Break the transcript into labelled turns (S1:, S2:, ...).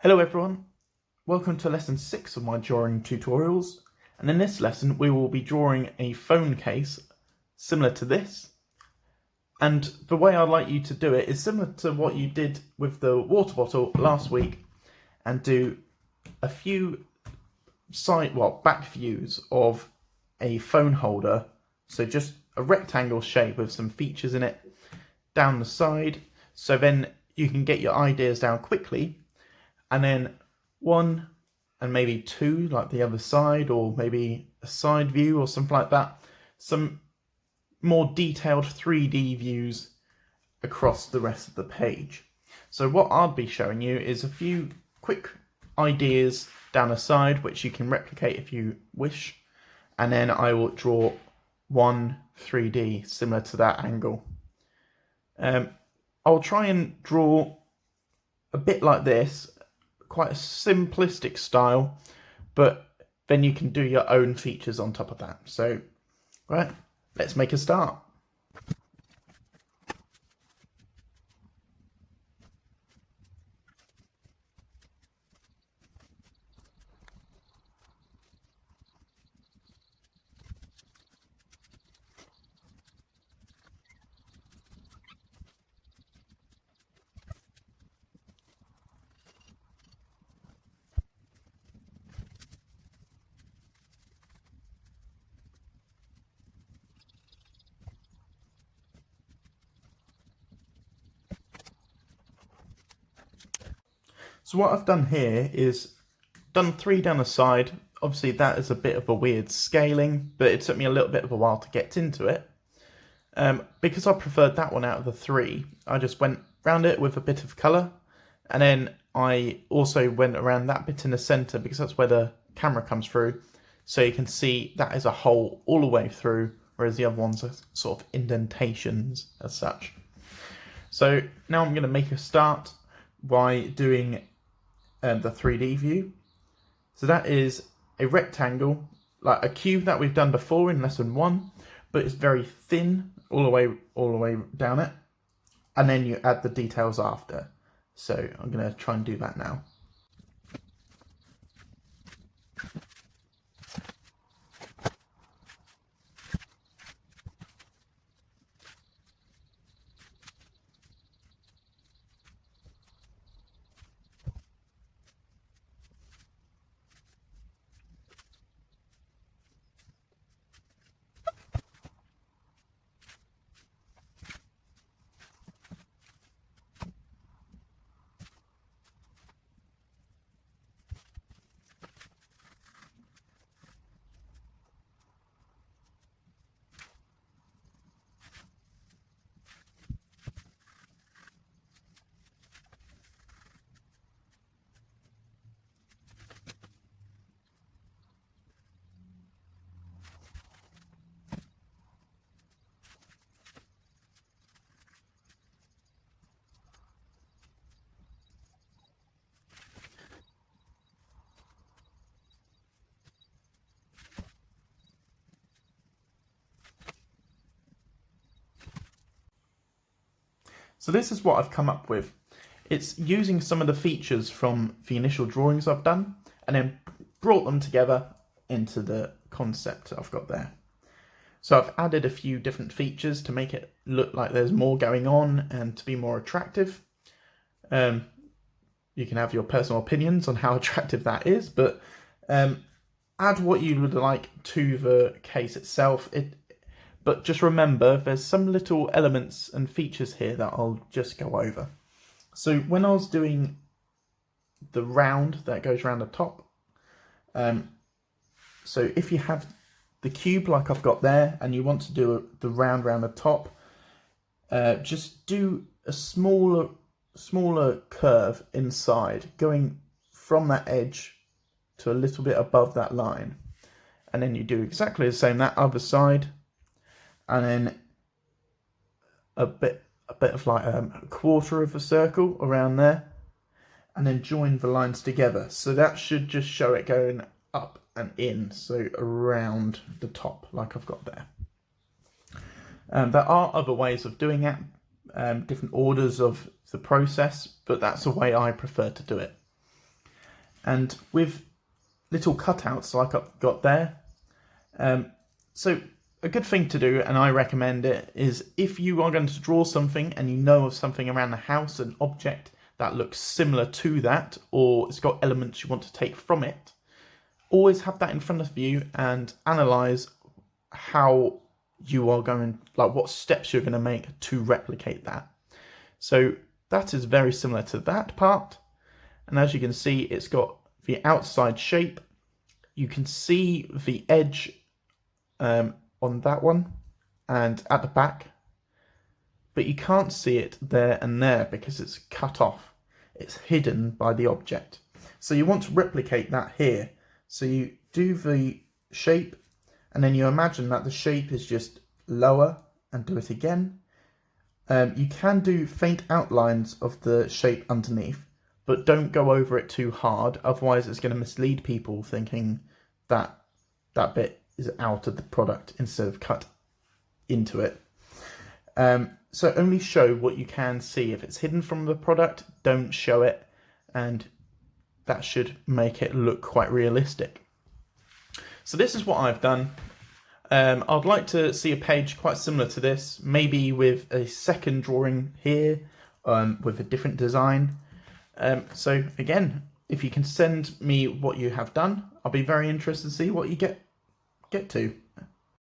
S1: Hello everyone, welcome to lesson 6 of my drawing tutorials, and in this lesson we will be drawing a phone case similar to this, and the way I'd like you to do it is similar to what you did with the water bottle last week, and do a few back views of a phone holder, so just a rectangle shape with some features in it down the side, so then you can get your ideas down quickly. And then 1 and maybe 2 like the other side, or maybe a side view or something like that. Some more detailed 3D views across the rest of the page. So what I'll be showing you is a few quick ideas down the side which you can replicate if you wish, and then I will draw one 3D similar to that angle. I'll try and draw a bit like this, quite a simplistic style, but then you can do your own features on top of that. So, right, let's make a start. So what I've done here is done 3 down the side. Obviously that is a bit of a weird scaling, but it took me a little bit of a while to get into it. Because I preferred that one out of the 3, I just went around it with a bit of colour, and then I also went around that bit in the centre because that's where the camera comes through, so you can see that is a hole all the way through, whereas the other ones are sort of indentations as such. So now I'm going to make a start by doing the 3D view. So that is a rectangle, like a cube that we've done before in lesson 1, but it's very thin all the way down it, and then you add the details after. So I'm going to try and do that now. So this is what I've come up with. It's using some of the features from the initial drawings I've done, and then brought them together into the concept I've got there. So I've added a few different features to make it look like there's more going on and to be more attractive. You can have your personal opinions on how attractive that is, but add what you would like to the case itself. But just remember, there's some little elements and features here that I'll just go over. So when I was doing the round that goes around the top, so if you have the cube like I've got there, and you want to do the round around the top, just do a smaller curve inside, going from that edge to a little bit above that line, and then you do exactly the same that other side, and then a bit of like a quarter of a circle around there, and then join the lines together. So that should just show it going up and in, so around the top like I've got there. There are other ways of doing it, different orders of the process, but that's the way I prefer to do it. and with little cutouts like I've got there. So a good thing to do, and I recommend it, is if you are going to draw something and you know of something around the house, an object that looks similar to that, or it's got elements you want to take from it, always have that in front of you and analyze how you are going, like what steps you're going to make to replicate that. So that is very similar to that part. And as you can see, it's got the outside shape. You can see the edge on that one and at the back, but you can't see it there and there because it's cut off. It's hidden by the object. So you want to replicate that here. So you do the shape, and then you imagine that the shape is just lower and do it again. You can do faint outlines of the shape underneath, but don't go over it too hard, otherwise it's going to mislead people thinking that that bit is out of the product instead of cut into it. So only show what you can see. If it's hidden from the product, don't show it, and that should make it look quite realistic. So this is what I've done. I'd like to see a page quite similar to this, maybe with a second drawing here, with a different design. So again, if you can send me what you have done, I'll be very interested to see what you get to.